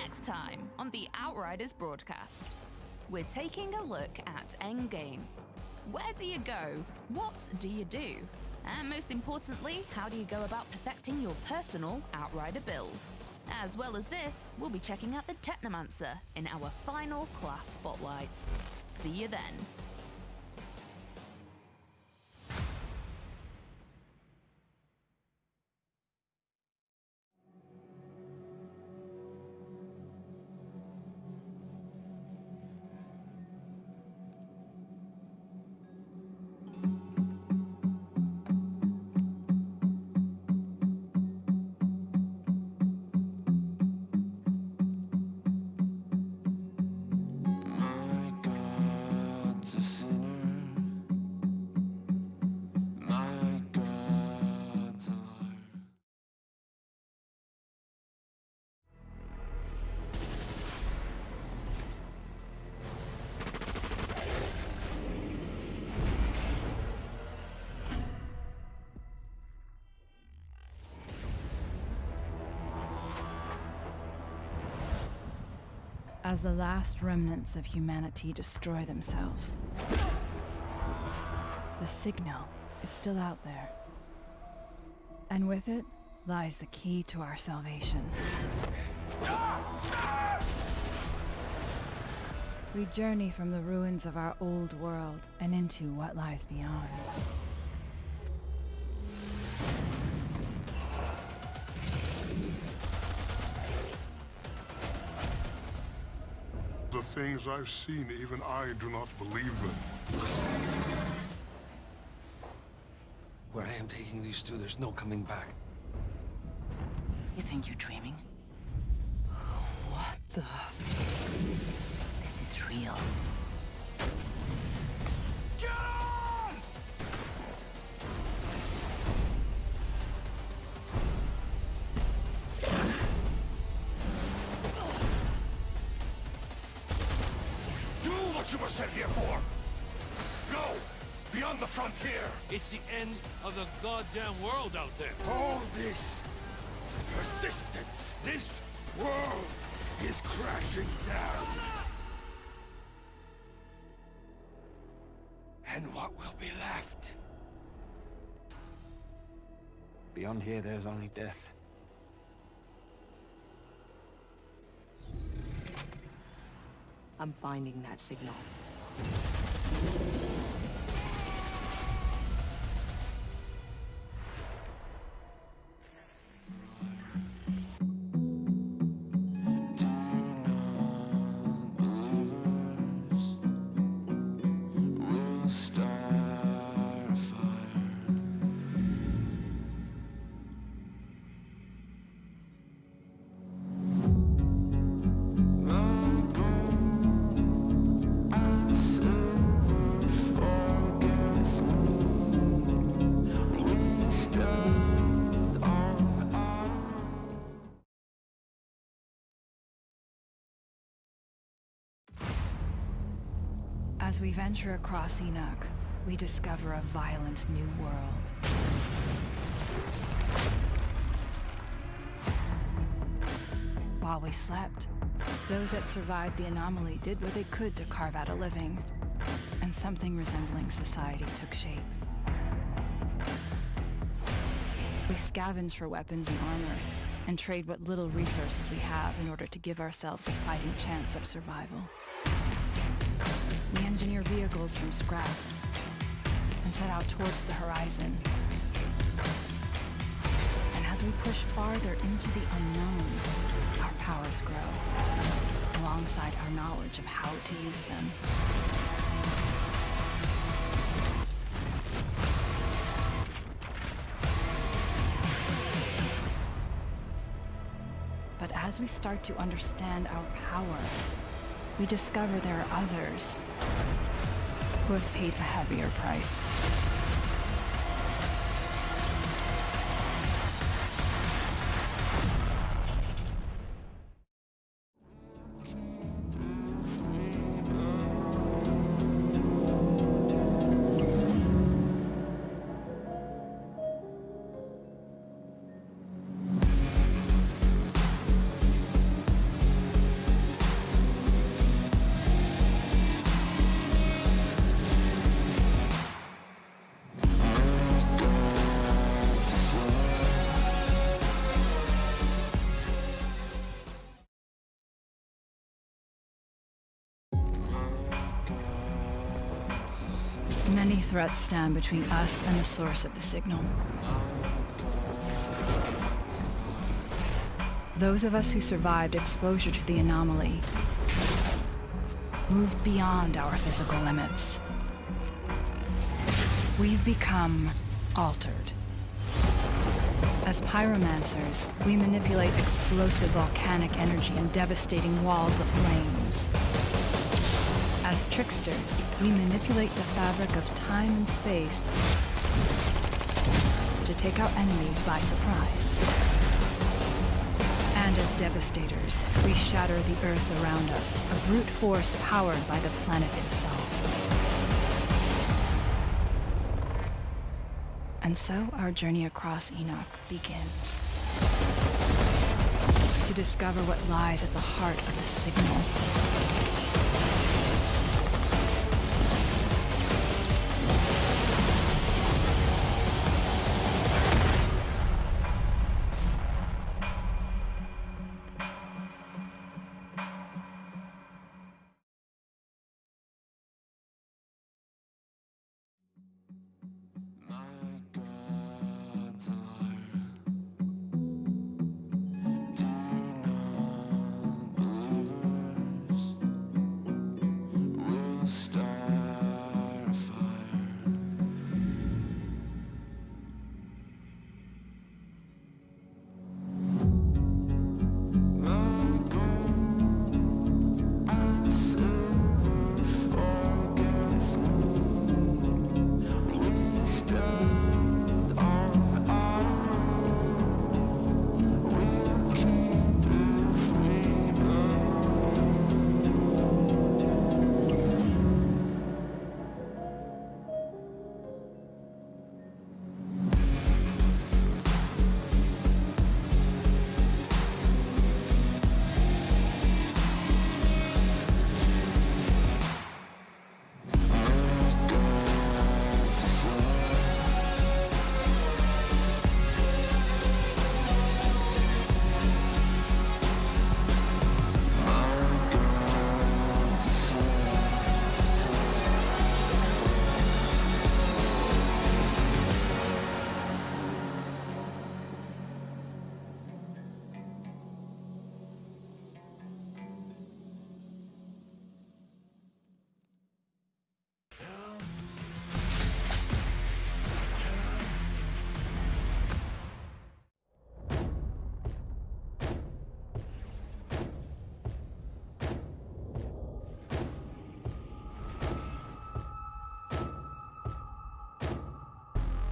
Next time on the Outriders broadcast, we're taking a look at Endgame. Where do you go? What do you do? And most importantly, how do you go about perfecting your personal Outrider build? As well as this, we'll be checking out the Technomancer in our final class spotlights. See you then. As the last remnants of humanity destroy themselves, the signal is still out there. And with it lies the key to our salvation. We journey from the ruins of our old world and into what lies beyond. The things I've seen, even I do not believe them. Where I am taking these two, there's no coming back. You think you're dreaming? What the? This is real. Get on! Do what you were sent here for! Go! Beyond the frontier! It's the end of the goddamn world out there. All this persistence, this world is crashing down. And what will be left? Beyond here, there's only death. I'm finding that signal. As we venture across Enoch, we discover a violent new world. While we slept, those that survived the anomaly did what they could to carve out a living, and something resembling society took shape. We scavenge for weapons and armor, and trade what little resources we have in order to give ourselves a fighting chance of survival. We engineer vehicles from scrap and set out towards the horizon. And as we push farther into the unknown, our powers grow, alongside our knowledge of how to use them. But as we start to understand our power, we discover there are others who have paid a heavier price. Many threats stand between us and the source of the signal. Those of us who survived exposure to the anomaly moved beyond our physical limits. We've become altered. As pyromancers, we manipulate explosive volcanic energy and devastating walls of flames. As tricksters, we manipulate the fabric of time and space to take our enemies by surprise. And as devastators, we shatter the earth around us, a brute force powered by the planet itself. And so our journey across Enoch begins. To discover what lies at the heart of the signal.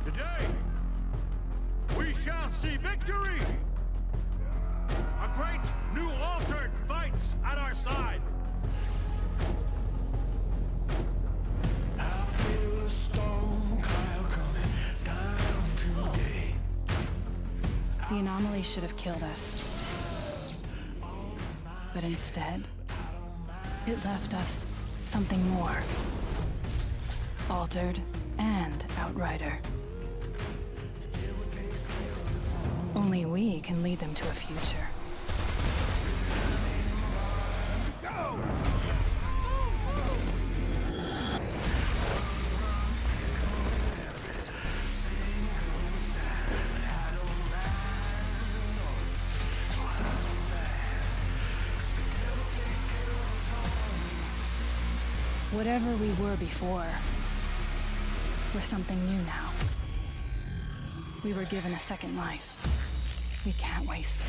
Today, we shall see victory! A great new altered fights at our side! I feel a storm cloud coming down today. The anomaly should have killed us. But instead, it left us something more. Altered and Outrider. Only we can lead them to a future. Go! Whatever we were before, we're something new now. We were given a second life. We can't waste it.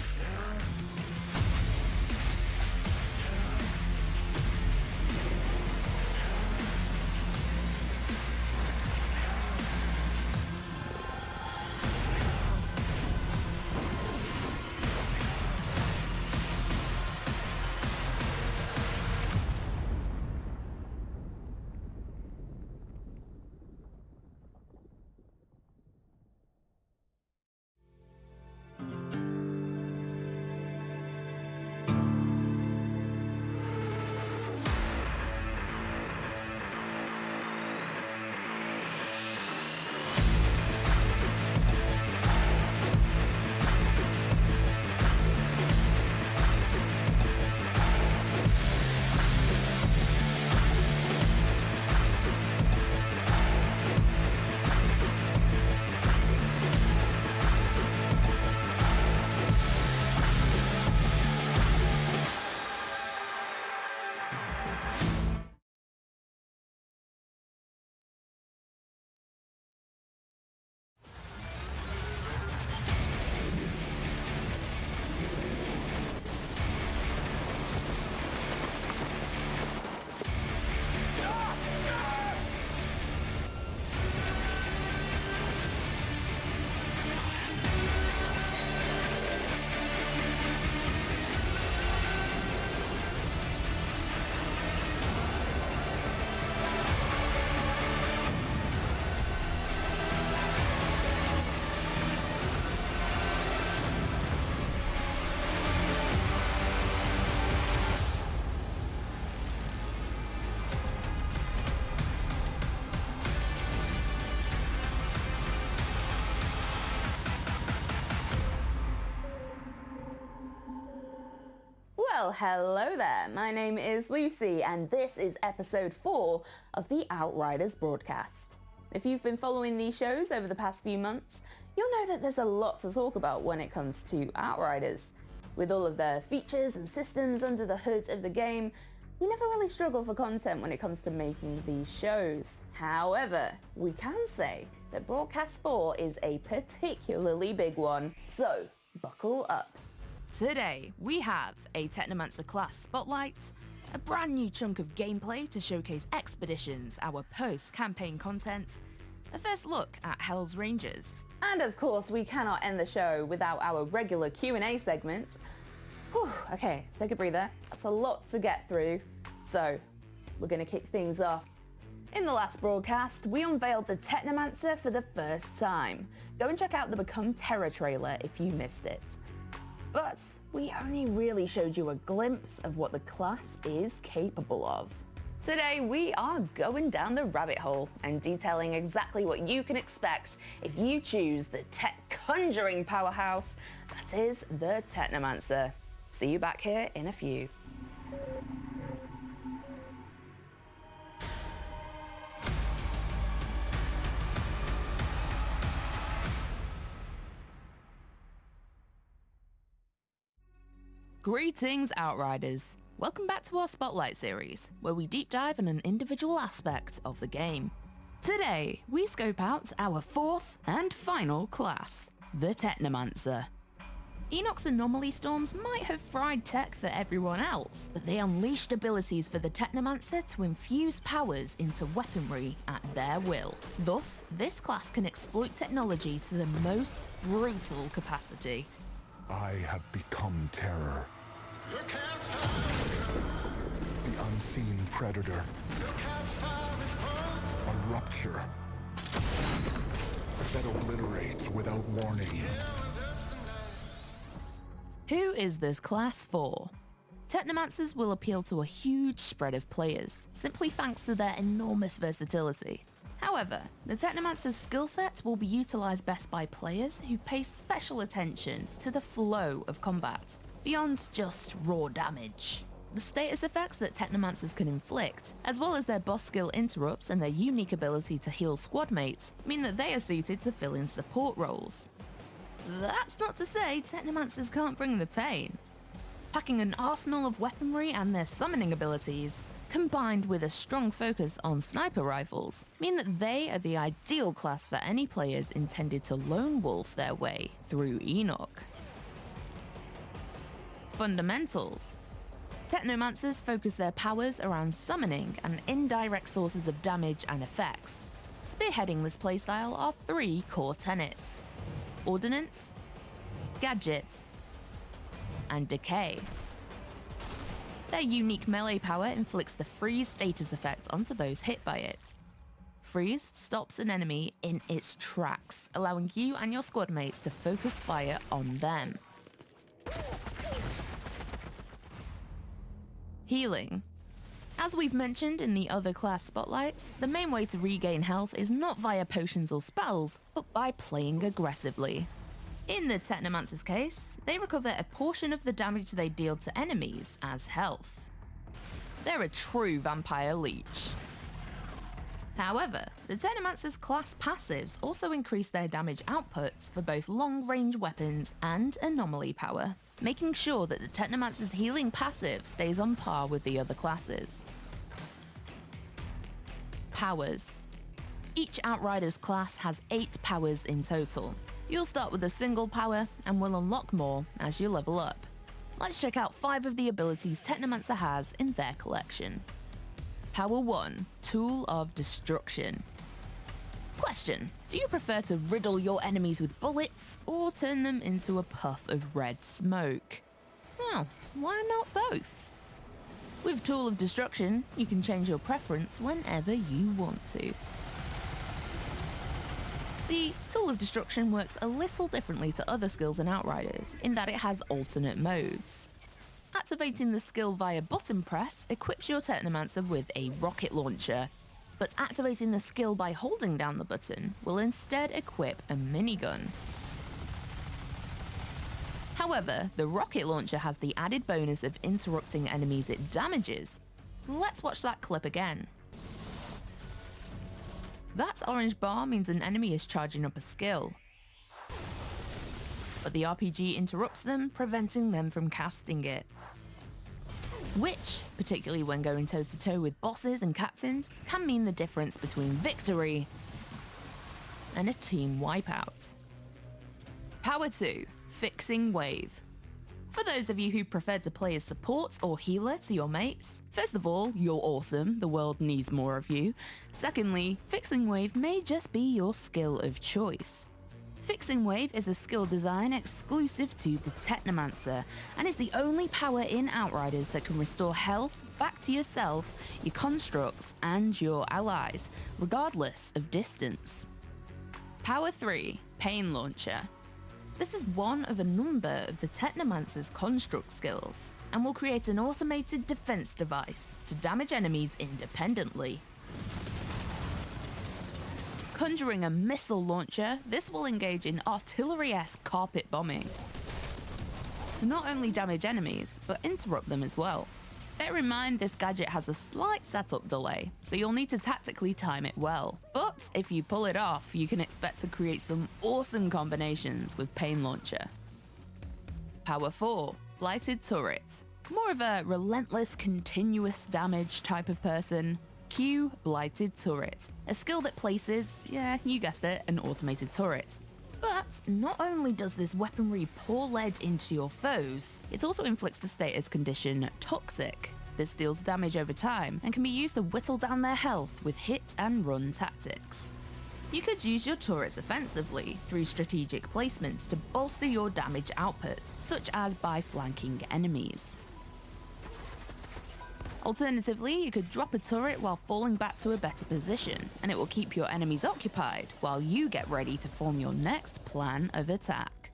Well, hello there. My name is Lucy, and this is episode 4 of the Outriders broadcast. If you've been following these shows over the past few months, you'll know that there's a lot to talk about when it comes to Outriders. With all of the features and systems under the hood of the game, we never really struggle for content when it comes to making these shows. However, we can say that Broadcast 4 is a particularly big one, so buckle up. Today, we have a Technomancer class spotlight, a brand new chunk of gameplay to showcase expeditions, our post-campaign content, a first look at Hell's Rangers, and of course we cannot end the show without our regular Q&A segments. Whew, okay, take a breather. That's a lot to get through, so we're going to kick things off. In the last broadcast, we unveiled the Technomancer for the first time. Go and check out the Become Terror trailer if you missed it. But we only really showed you a glimpse of what the class is capable of. Today we are going down the rabbit hole and detailing exactly what you can expect if you choose the tech conjuring powerhouse that is the Technomancer. See you back here in a few. Greetings, Outriders! Welcome back to our Spotlight series, where we deep dive on an individual aspect of the game. Today, we scope out our fourth and final class, the Technomancer. Enoch's anomaly storms might have fried tech for everyone else, but they unleashed abilities for the Technomancer to infuse powers into weaponry at their will. Thus, this class can exploit technology to the most brutal capacity. I have become terror. The unseen predator. A rupture that obliterates without warning. Who is this class for? Technomancers will appeal to a huge spread of players, simply thanks to their enormous versatility. However, the Technomancer's skill set will be utilised best by players who pay special attention to the flow of combat, beyond just raw damage. The status effects that Technomancers can inflict, as well as their boss skill interrupts and their unique ability to heal squad mates, mean that they are suited to fill in support roles. That's not to say Technomancers can't bring the pain. Packing an arsenal of weaponry and their summoning abilities, combined with a strong focus on sniper rifles, mean that they are the ideal class for any players intended to lone wolf their way through Enoch. Fundamentals. Technomancers focus their powers around summoning and indirect sources of damage and effects. Spearheading this playstyle are 3 core tenets: Ordnance, Gadget, and Decay. Their unique melee power inflicts the freeze status effect onto those hit by it. Freeze stops an enemy in its tracks, allowing you and your squad mates to focus fire on them. Healing. As we've mentioned in the other class spotlights, the main way to regain health is not via potions or spells, but by playing aggressively. In the Technomancer's case, they recover a portion of the damage they deal to enemies as health. They're a true vampire leech. However, the Technomancer's class passives also increase their damage outputs for both long-range weapons and anomaly power, making sure that the Technomancer's healing passive stays on par with the other classes. Powers. Each Outriders class has 8 powers in total. You'll start with a single power and will unlock more as you level up. Let's check out 5 of the abilities Technomancer has in their collection. Power 1, Tool of Destruction. Question: do you prefer to riddle your enemies with bullets or turn them into a puff of red smoke? Well, why not both? With Tool of Destruction, you can change your preference whenever you want to. See, Tool of Destruction works a little differently to other skills in Outriders, in that it has alternate modes. Activating the skill via button press equips your Technomancer with a rocket launcher, but activating the skill by holding down the button will instead equip a minigun. However, the rocket launcher has the added bonus of interrupting enemies it damages. Let's watch that clip again. That orange bar means an enemy is charging up a skill, but the RPG interrupts them, preventing them from casting it. Which, particularly when going toe-to-toe with bosses and captains, can mean the difference between victory and a team wipeout. Power 2. Fixing Wave. For those of you who prefer to play as support or healer to your mates, first of all, you're awesome, the world needs more of you. Secondly, Fixing Wave may just be your skill of choice. Fixing Wave is a skill design exclusive to the Technomancer, and is the only power in Outriders that can restore health back to yourself, your constructs, and your allies, regardless of distance. Power 3. Pain Launcher. This is one of a number of the Technomancer's construct skills, and will create an automated defense device to damage enemies independently. Conjuring a missile launcher, this will engage in artillery-esque carpet bombing to not only damage enemies, but interrupt them as well. Bear in mind this gadget has a slight setup delay, so you'll need to tactically time it well. But if you pull it off, you can expect to create some awesome combinations with Pain Launcher. Power 4. Blighted Turret. More of a relentless, continuous damage type of person. Q Blighted Turret, a skill that places, yeah, you guessed it, an automated turret. But not only does this weaponry pour lead into your foes, it also inflicts the status condition Toxic. This deals damage over time and can be used to whittle down their health with hit and run tactics. You could use your turrets offensively through strategic placements to bolster your damage output, such as by flanking enemies. Alternatively, you could drop a turret while falling back to a better position, and it will keep your enemies occupied while you get ready to form your next plan of attack.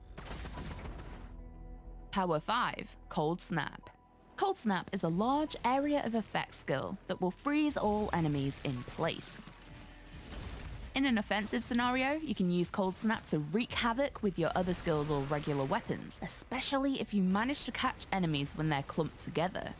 Power 5. Cold Snap. Cold Snap is a large area of effect skill that will freeze all enemies in place. In an offensive scenario, you can use Cold Snap to wreak havoc with your other skills or regular weapons, especially if you manage to catch enemies when they're clumped together.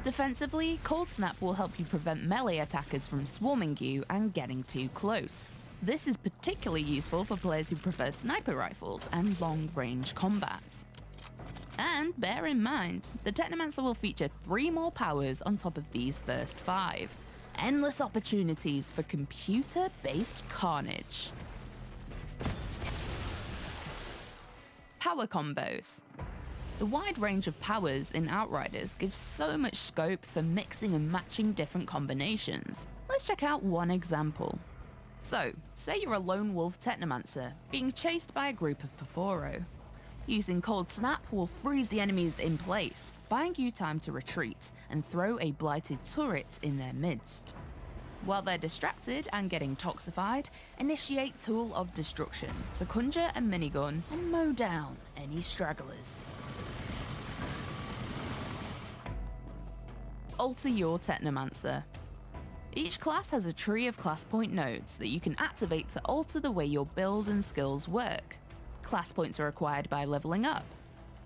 Defensively, Cold Snap will help you prevent melee attackers from swarming you and getting too close. This is particularly useful for players who prefer sniper rifles and long-range combat. And bear in mind, the Technomancer will feature 3 more powers on top of these first 5. Endless opportunities for computer-based carnage. Power combos. The wide range of powers in Outriders gives so much scope for mixing and matching different combinations. Let's check out one example. So, say you're a lone wolf Technomancer being chased by a group of Poforo. Using Cold Snap will freeze the enemies in place, buying you time to retreat and throw a blighted turret in their midst. While they're distracted and getting toxified, initiate Tool of Destruction to conjure a minigun and mow down any stragglers. Alter your Technomancer. Each class has a tree of class point nodes that you can activate to alter the way your build and skills work. Class points are acquired by leveling up.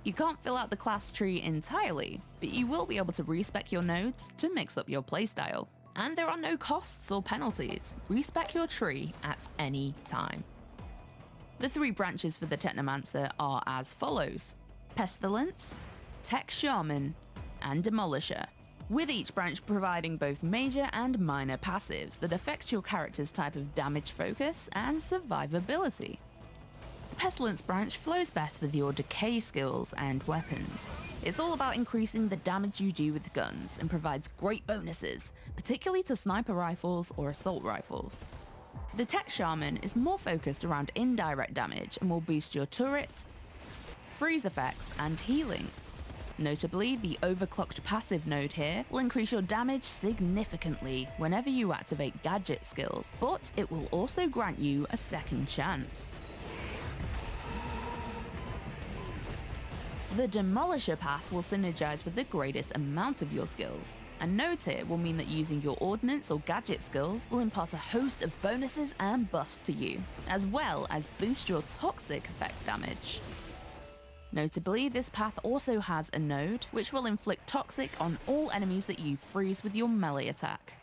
You can't fill out the class tree entirely, but you will be able to respec your nodes to mix up your playstyle. And there are no costs or penalties. Respec your tree at any time. The 3 branches for the Technomancer are as follows: Pestilence, Tech Shaman, and Demolisher, with each branch providing both major and minor passives that affect your character's type of damage focus and survivability. The Pestilence branch flows best with your decay skills and weapons. It's all about increasing the damage you do with guns and provides great bonuses, particularly to sniper rifles or assault rifles. The Tech Shaman is more focused around indirect damage and will boost your turrets, freeze effects, and healing. Notably, the overclocked passive node here will increase your damage significantly whenever you activate gadget skills, but it will also grant you a second chance. The Demolisher path will synergize with the greatest amount of your skills, and nodes here will mean that using your ordnance or gadget skills will impart a host of bonuses and buffs to you, as well as boost your toxic effect damage. Notably, this path also has a node, which will inflict toxic on all enemies that you freeze with your melee attack.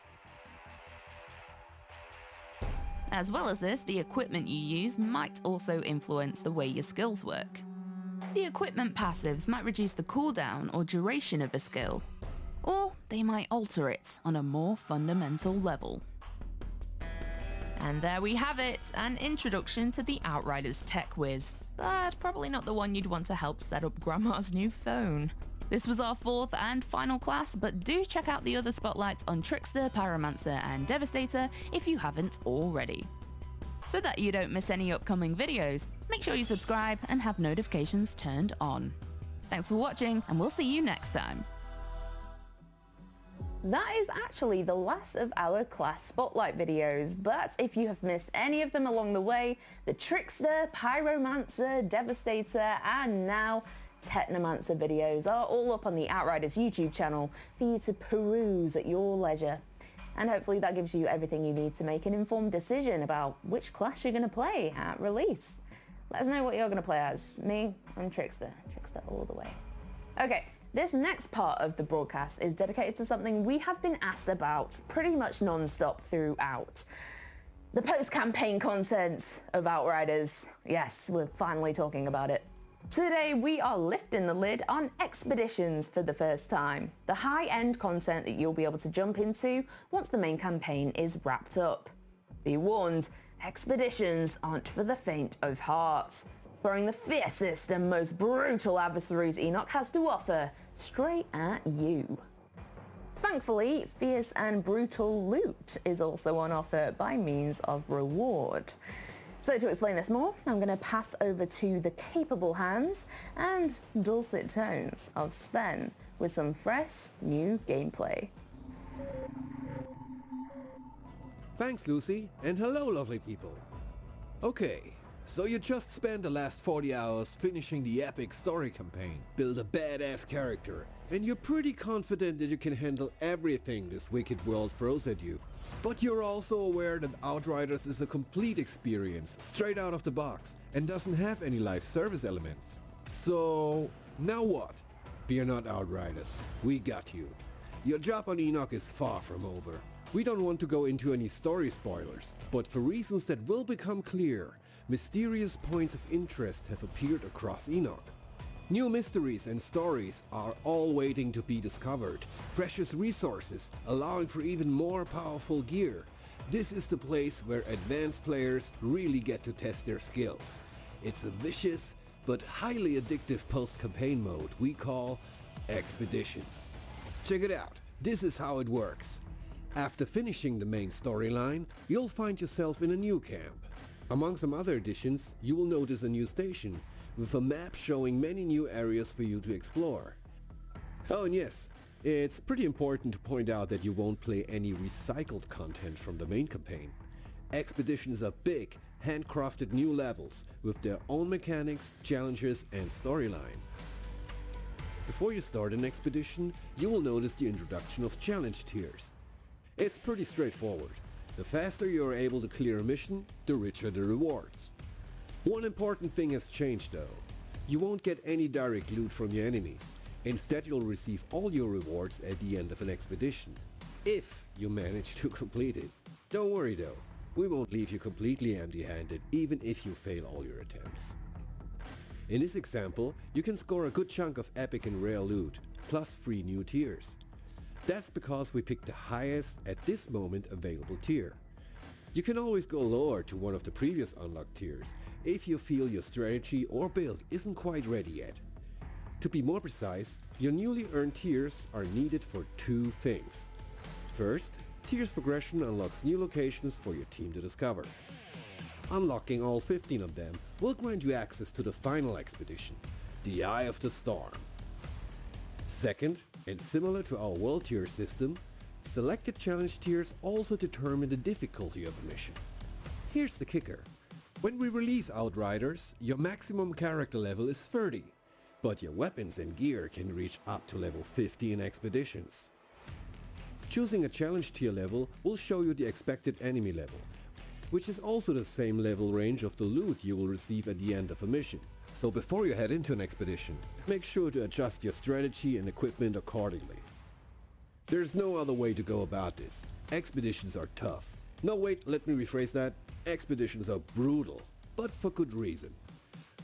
As well as this, the equipment you use might also influence the way your skills work. The equipment passives might reduce the cooldown or duration of a skill, or they might alter it on a more fundamental level. And there we have it, an introduction to the Outriders tech whiz, but probably not the one you'd want to help set up Grandma's new phone. This was our fourth and final class, but do check out the other spotlights on Trickster, Pyromancer and Devastator if you haven't already. So that you don't miss any upcoming videos, make sure you subscribe and have notifications turned on. Thanks for watching, and we'll see you next time. That is actually the last of our class spotlight videos, but if you have missed any of them along the way, the Trickster, Pyromancer, Devastator and now Technomancer videos are all up on the Outriders YouTube channel for you to peruse at your leisure. And hopefully that gives you everything you need to make an informed decision about which class you're going to play at release. Let us know what you're going to play as. Me, I'm Trickster. Trickster all the way. Okay. This next part of the broadcast is dedicated to something we have been asked about pretty much non-stop throughout. The post-campaign content of Outriders. Yes, we're finally talking about it. Today we are lifting the lid on expeditions for the first time. The high-end content that you'll be able to jump into once the main campaign is wrapped up. Be warned, expeditions aren't for the faint of heart, throwing the fiercest and most brutal adversaries Enoch has to offer straight at you. Thankfully, fierce and brutal loot is also on offer by means of reward. So to explain this more, I'm going to pass over to the capable hands and dulcet tones of Sven with some fresh new gameplay. Thanks, Lucy, and hello, lovely people. Okay. So you just spent the last 40 hours finishing the epic story campaign, build a badass character, and you're pretty confident that you can handle everything this wicked world throws at you. But you're also aware that Outriders is a complete experience, straight out of the box, and doesn't have any live service elements. So, now what? Fear not, Outriders, we got you. Your job on Enoch is far from over. We don't want to go into any story spoilers, but for reasons that will become clear, mysterious points of interest have appeared across Enoch. New mysteries and stories are all waiting to be discovered, precious resources allowing for even more powerful gear. This is the place where advanced players really get to test their skills. It's a vicious but highly addictive post-campaign mode we call Expeditions. Check it out, this is how it works. After finishing the main storyline, you'll find yourself in a new camp. Among some other additions, you will notice a new station, with a map showing many new areas for you to explore. Oh and yes, it's pretty important to point out that you won't play any recycled content from the main campaign. Expeditions are big, handcrafted new levels, with their own mechanics, challenges and storyline. Before you start an expedition, you will notice the introduction of challenge tiers. It's pretty straightforward. The faster you are able to clear a mission, the richer the rewards. One important thing has changed though. You won't get any direct loot from your enemies. Instead, you'll receive all your rewards at the end of an expedition, if you manage to complete it. Don't worry though, we won't leave you completely empty-handed even if you fail all your attempts. In this example, you can score a good chunk of epic and rare loot, plus 3 new tiers. That's because we picked the highest at this moment available tier. You can always go lower to one of the previous unlocked tiers if you feel your strategy or build isn't quite ready yet. To be more precise, your newly earned tiers are needed for 2 things. First, tiers progression unlocks new locations for your team to discover. Unlocking all 15 of them will grant you access to the final expedition, the Eye of the Storm. Second, and similar to our world tier system, selected challenge tiers also determine the difficulty of a mission. Here's the kicker. When we release Outriders, your maximum character level is 30, but your weapons and gear can reach up to level 50 in expeditions. Choosing a challenge tier level will show you the expected enemy level, which is also the same level range of the loot you will receive at the end of a mission. So before you head into an expedition, make sure to adjust your strategy and equipment accordingly. There's no other way to go about this. Expeditions are tough. No wait, let me rephrase that. Expeditions are brutal, but for good reason.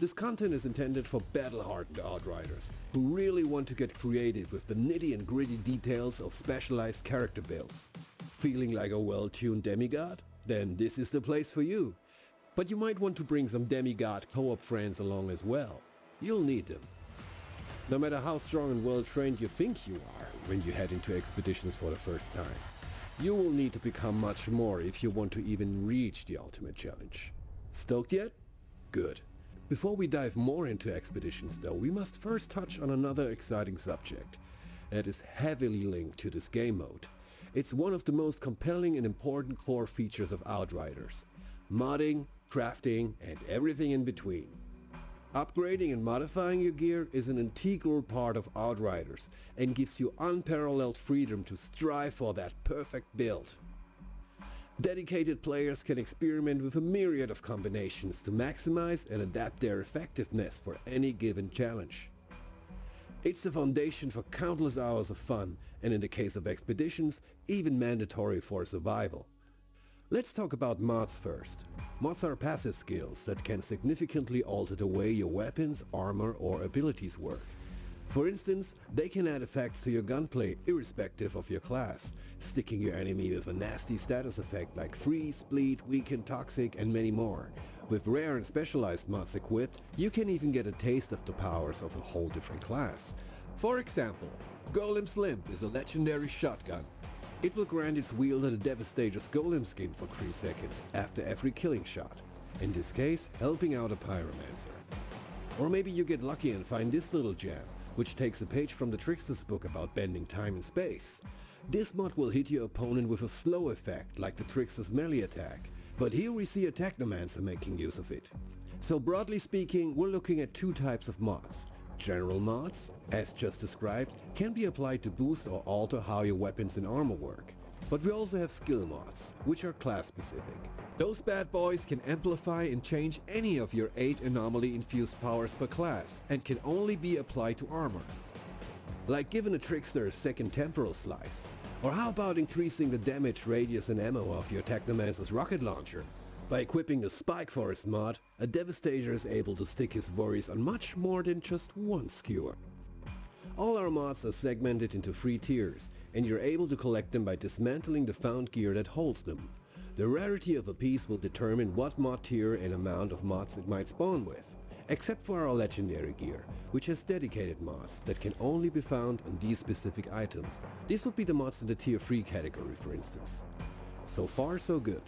This content is intended for battle-hardened Outriders, who really want to get creative with the nitty and gritty details of specialized character builds. Feeling like a well-tuned demigod? Then this is the place for you. But you might want to bring some demigod co-op friends along as well. You'll need them. No matter how strong and well-trained you think you are when you head into expeditions for the first time, you will need to become much more if you want to even reach the ultimate challenge. Stoked yet? Good. Before we dive more into expeditions though, we must first touch on another exciting subject that is heavily linked to this game mode. It's one of the most compelling and important core features of Outriders: modding, crafting, and everything in between. Upgrading and modifying your gear is an integral part of Outriders and gives you unparalleled freedom to strive for that perfect build. Dedicated players can experiment with a myriad of combinations to maximize and adapt their effectiveness for any given challenge. It's the foundation for countless hours of fun, and in the case of expeditions, even mandatory for survival. Let's talk about mods first. Mods are passive skills that can significantly alter the way your weapons, armor, or abilities work. For instance, they can add effects to your gunplay irrespective of your class, sticking your enemy with a nasty status effect like freeze, bleed, weaken, toxic, and many more. With rare and specialized mods equipped, you can even get a taste of the powers of a whole different class. For example, Golem's Limp is a legendary shotgun. It will grant its wielder the Devastator's Golem skin for 3 seconds after every killing shot, in this case helping out a Pyromancer. Or maybe you get lucky and find this little gem, which takes a page from the Trickster's book about bending time and space. This mod will hit your opponent with a slow effect like the Trickster's melee attack, but here we see a Technomancer making use of it. So broadly speaking, we're looking at 2 types of mods. General mods, as just described, can be applied to boost or alter how your weapons and armor work. But we also have skill mods, which are class specific. Those bad boys can amplify and change any of your 8 anomaly infused powers per class and can only be applied to armor. Like giving a Trickster a second temporal slice. Or how about increasing the damage, radius and ammo of your Technomancer's rocket launcher? By equipping the Spike Forest mod, a Devastator is able to stick his worries on much more than just one skewer. All our mods are segmented into 3 tiers, and you're able to collect them by dismantling the found gear that holds them. The rarity of a piece will determine what mod tier and amount of mods it might spawn with, except for our legendary gear, which has dedicated mods that can only be found on these specific items. These would be the mods in the tier 3 category, for instance. So far so good.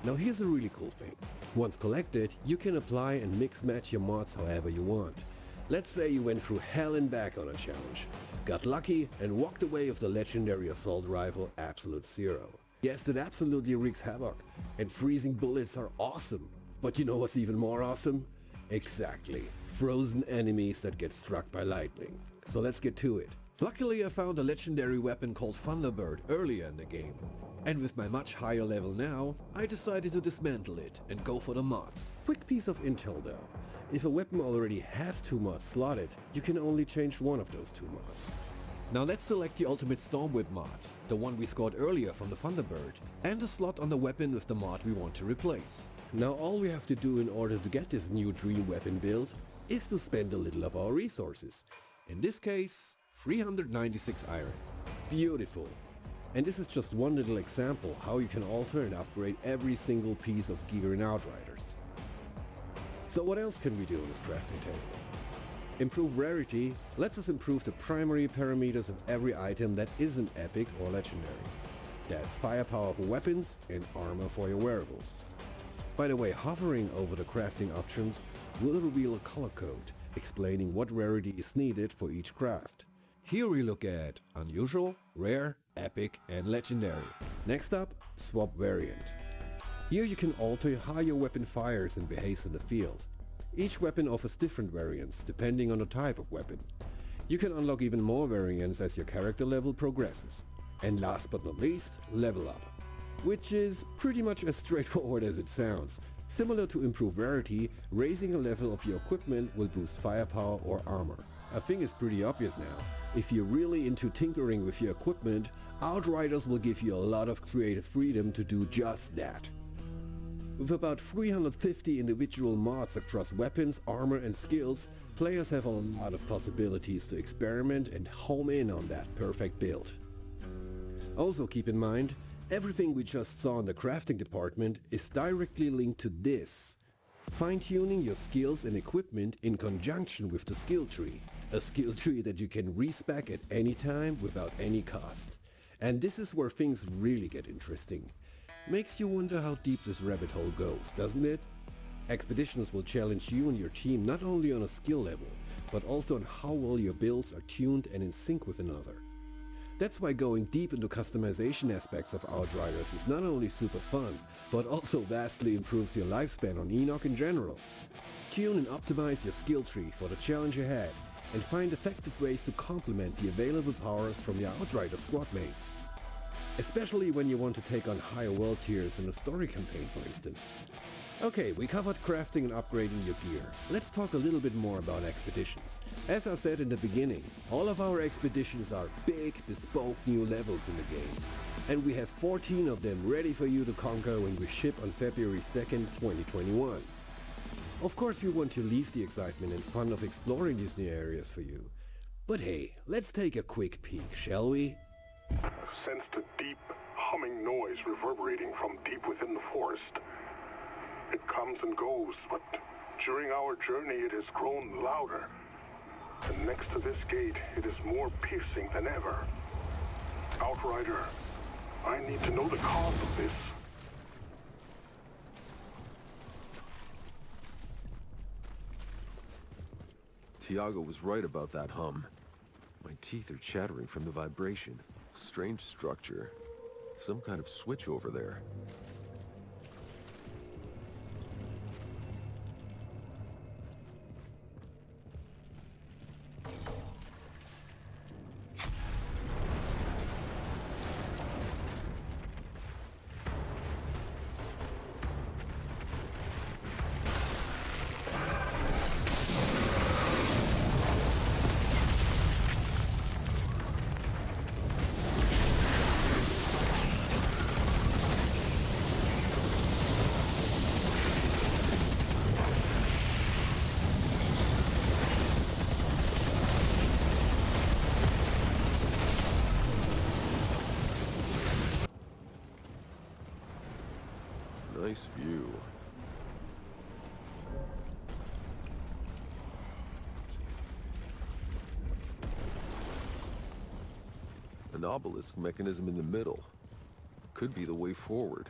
Now here's a really cool thing. Once collected, you can apply and mix match your mods however you want. Let's say you went through hell and back on a challenge, got lucky and walked away with the legendary assault rifle Absolute Zero. Yes, it absolutely wreaks havoc, and freezing bullets are awesome. But you know what's even more awesome? Exactly, frozen enemies that get struck by lightning. So let's get to it. Luckily I found a legendary weapon called Thunderbird earlier in the game. And with my much higher level now, I decided to dismantle it and go for the mods. Quick piece of intel though. If a weapon already has 2 mods slotted, you can only change one of those 2 mods. Now let's select the Ultimate Stormwhip mod, the one we scored earlier from the Thunderbird, and the slot on the weapon with the mod we want to replace. Now all we have to do in order to get this new dream weapon build is to spend a little of our resources. In this case, 396 iron. Beautiful. And this is just one little example how you can alter and upgrade every single piece of gear in Outriders. So what else can we do on this crafting table? Improve rarity lets us improve the primary parameters of every item that isn't epic or legendary. That's firepower for weapons and armor for your wearables. By the way, hovering over the crafting options will reveal a color code explaining what rarity is needed for each craft. Here we look at unusual, rare, epic and legendary. Next up, swap variant. Here you can alter how your weapon fires and behaves in the field. Each weapon offers different variants depending on the type of weapon. You can unlock even more variants as your character level progresses. And last but not least, level up. which is pretty much as straightforward as it sounds. Similar to improved rarity, raising a level of your equipment will boost firepower or armor. I think it's pretty obvious now. If you're really into tinkering with your equipment, Outriders will give you a lot of creative freedom to do just that. With about 350 individual mods across weapons, armor and skills, players have a lot of possibilities to experiment and home in on that perfect build. Also keep in mind, everything we just saw in the crafting department is directly linked to this. Fine-tuning your skills and equipment in conjunction with the skill tree. A skill tree that you can respec at any time without any cost. And this is where things really get interesting. Makes you wonder how deep this rabbit hole goes, doesn't it? Expeditions will challenge you and your team not only on a skill level, but also on how well your builds are tuned and in sync with another. That's why going deep into customization aspects of Outriders is not only super fun, but also vastly improves your lifespan on Enoch in general. Tune and optimize your skill tree for the challenge ahead, and find effective ways to complement the available powers from your Outrider squad mates. Especially when you want to take on higher world tiers in a story campaign, for instance. Okay, we covered crafting and upgrading your gear. Let's talk a little bit more about expeditions. As I said in the beginning, all of our expeditions are big, bespoke new levels in the game. And we have 14 of them ready for you to conquer when we ship on February 2nd, 2021. Of course we want to leave the excitement and fun of exploring these new areas for you. But hey, let's take a quick peek, shall we? I've sensed a deep, humming noise reverberating from deep within the forest. It comes and goes, but during our journey it has grown louder. And next to this gate, it is more piercing than ever. Outrider, I need to know the cause of this. Tiago was right about that hum. My teeth are chattering from the vibration. Strange structure. Some kind of switch over there. Nice view. An obelisk mechanism in the middle. Could be the way forward.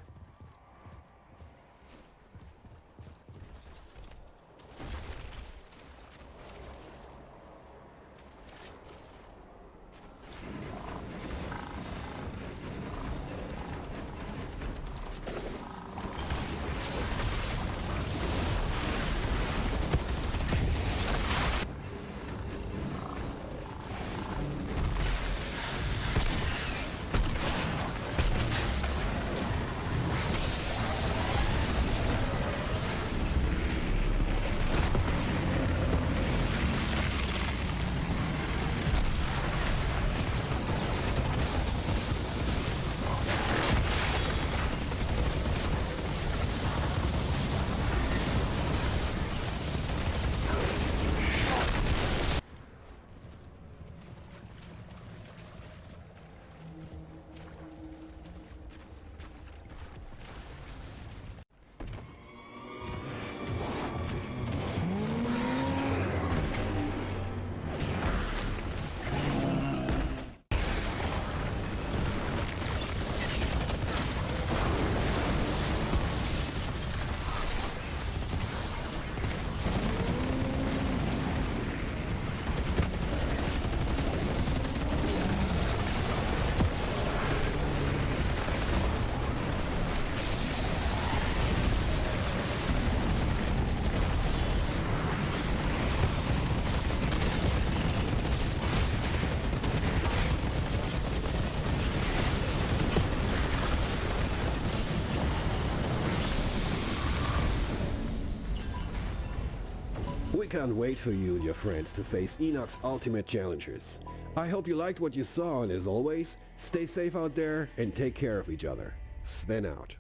can't wait for you and your friends to face Enoch's ultimate challengers. I hope you liked what you saw, and as always, stay safe out there and take care of each other. Sven out.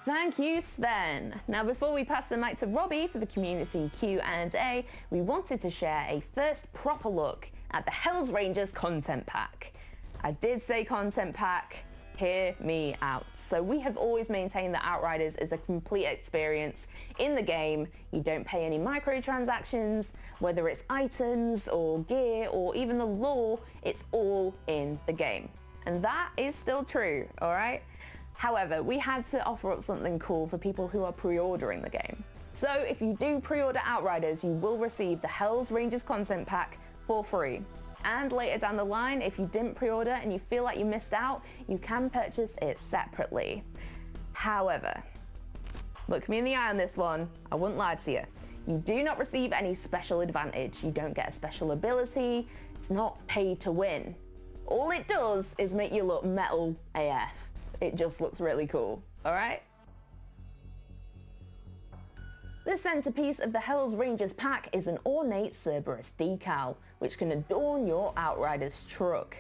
Thank you, Sven. Now, before we pass the mic to Robbie for the community Q&A, we wanted to share a first proper look at the Hells Rangers content pack. I did say content pack. Hear me out. So we have always maintained that Outriders is a complete experience in the game. You don't pay any microtransactions, whether it's items or gear or even the lore, it's all in the game. And that is still true, all right? However, we had to offer up something cool for people who are pre-ordering the game. So if you do pre-order Outriders, you will receive the Hells Rangers content pack for free. And later down the line, if you didn't pre-order and you feel like you missed out, you can purchase it separately. However, look me in the eye on this one, I wouldn't lie to you. You do not receive any special advantage. You don't get a special ability. It's not paid to win. All it does is make you look metal AF. It just looks really cool, all right? The centerpiece of the Hells Rangers pack is an ornate Cerberus decal, which can adorn your Outriders truck.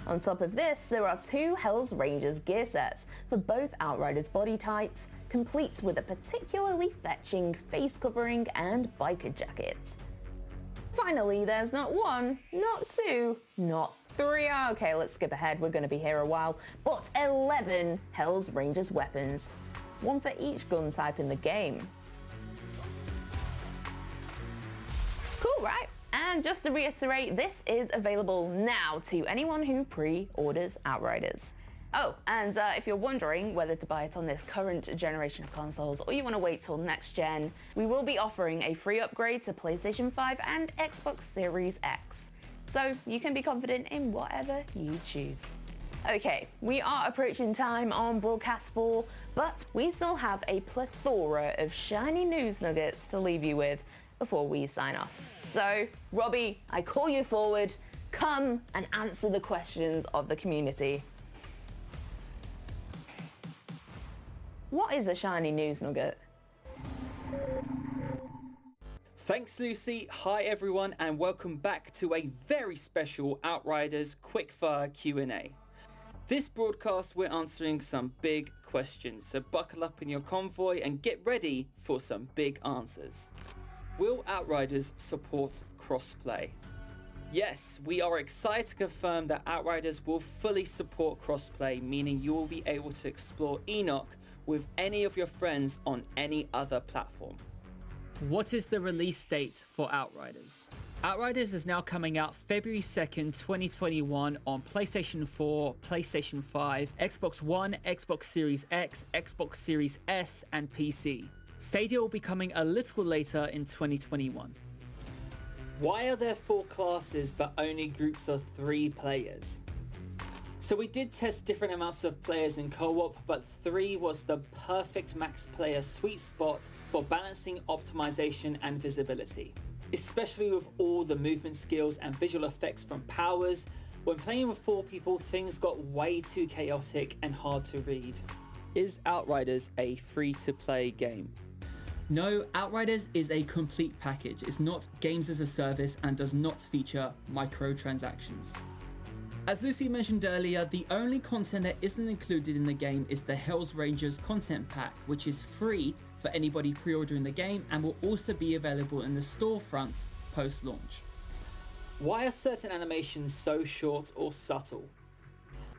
On top of this, there are 2 Hells Rangers gear sets for both Outriders body types, complete with a particularly fetching face covering and biker jackets. Finally, there's not 1, not 2, not 3, okay, let's skip ahead, we're going to be here a while, but 11 Hells Rangers weapons, 1 for each gun type in the game. Cool, right? And just to reiterate, this is available now to anyone who pre-orders Outriders. Oh, and if you're wondering whether to buy it on this current generation of consoles or you want to wait till next gen, we will be offering a free upgrade to PlayStation 5 and Xbox Series X. So you can be confident in whatever you choose. Okay, we are approaching time on Broadcast 4, but we still have a plethora of shiny news nuggets to leave you with before we sign off. So, Robbie, I call you forward. Come and answer the questions of the community. What is a shiny news nugget? Thanks, Lucy. Hi, everyone, and welcome back to a very special Outriders Quickfire Q&A. This broadcast, we're answering some big questions, so buckle up in your convoy and get ready for some big answers. Will Outriders support crossplay? Yes, we are excited to confirm that Outriders will fully support crossplay, meaning you will be able to explore Enoch with any of your friends on any other platform. What is the release date for Outriders? Outriders is now coming out February 2nd, 2021 on PlayStation 4, PlayStation 5, Xbox One, Xbox Series X, Xbox Series S, and PC. Stadia will be coming a little later in 2021. Why are there 4 classes but only groups of 3 players? So we did test different amounts of players in co-op, but 3 was the perfect max player sweet spot for balancing optimization and visibility. Especially with all the movement skills and visual effects from powers, when playing with 4 people, things got way too chaotic and hard to read. Is Outriders a free-to-play game? No, Outriders is a complete package. It's not games as a service and does not feature microtransactions. As Lucy mentioned earlier, the only content that isn't included in the game is the Hells Rangers content pack, which is free for anybody pre-ordering the game and will also be available in the storefronts post-launch. Why are certain animations so short or subtle?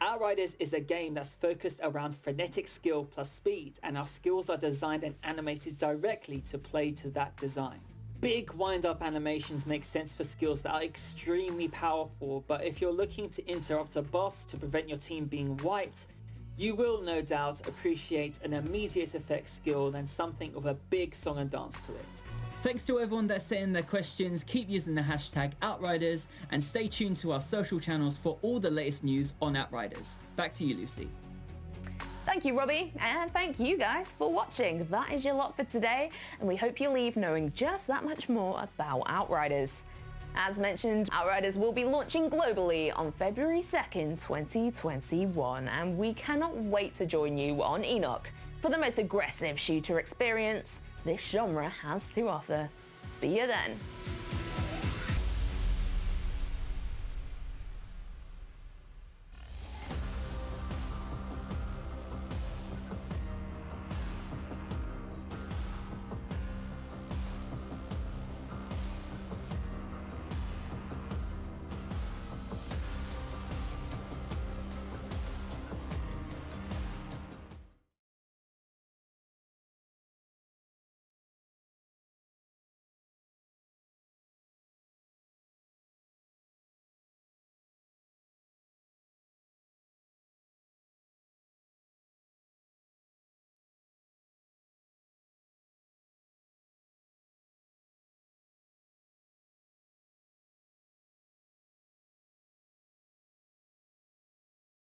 Outriders is a game that's focused around frenetic skill plus speed, and our skills are designed and animated directly to play to that design. Big wind-up animations make sense for skills that are extremely powerful, but if you're looking to interrupt a boss to prevent your team being wiped, you will no doubt appreciate an immediate effect skill than something with a big song and dance to it. Thanks to everyone that's sent in their questions. Keep using the hashtag Outriders and stay tuned to our social channels for all the latest news on Outriders. Back to you, Lucy. Thank you, Robbie, and thank you guys for watching. That is your lot for today, and we hope you leave knowing just that much more about Outriders. As mentioned, Outriders will be launching globally on February 2nd, 2021, and we cannot wait to join you on Enoch for the most aggressive shooter experience this genre has to offer. See you then.